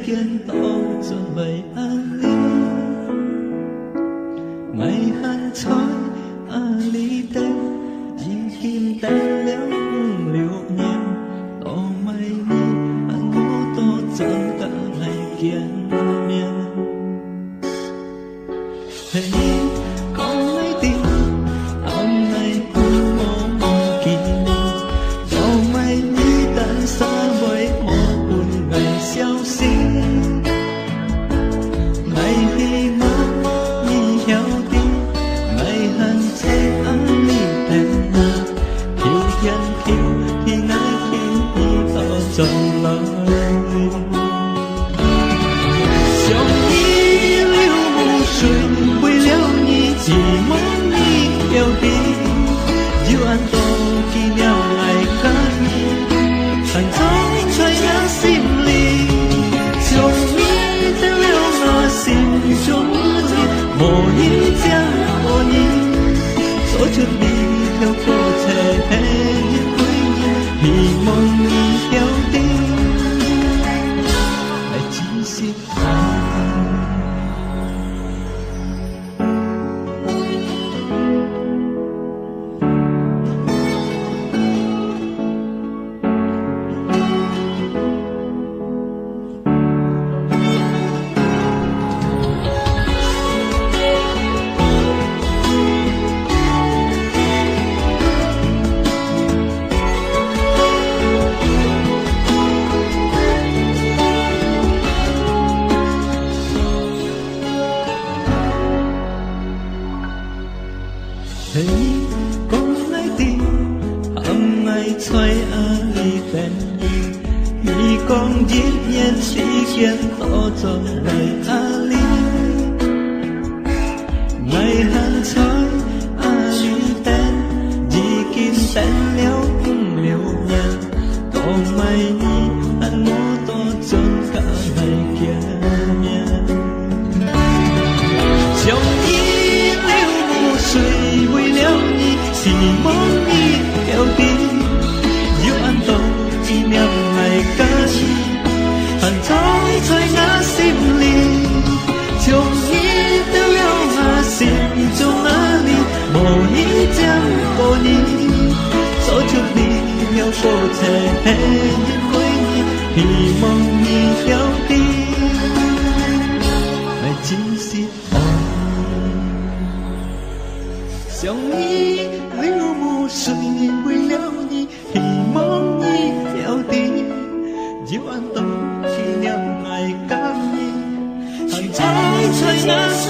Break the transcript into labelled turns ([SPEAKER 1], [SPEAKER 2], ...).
[SPEAKER 1] 间都准备安尼，爱恨在你等，已经等了5、6年，都卖你我都怎敢来见面？嘿，讲来甜，暗来有我忘记你，都卖你等三袂无分来消息，爱希望你晓得，爱恨在你等啊，求天求地爱求你到转来。想你流目水，为了你寂寞你晓得，就按多记了爱甲你，但总在我心里，将你得了我心中的无一将无你，做出你了过切的回忆，希望你晓得，爱只是爱。嘿，讲来甜，暗来猜你等伊，你讲日夜时间都做来你，爱恨猜你等，已经等了5、6年，都卖你我都怎敢来见面？将你流目水，为了你，希望你晓得，又按多纪念爱甲你，但总在我心里，将你得了我心中你，无一将无你，做出你了过切的回忆，希望你晓得，爱只是爱。想你流目水，为了你，希望你晓得，就按多纪念爱甲你，但在我心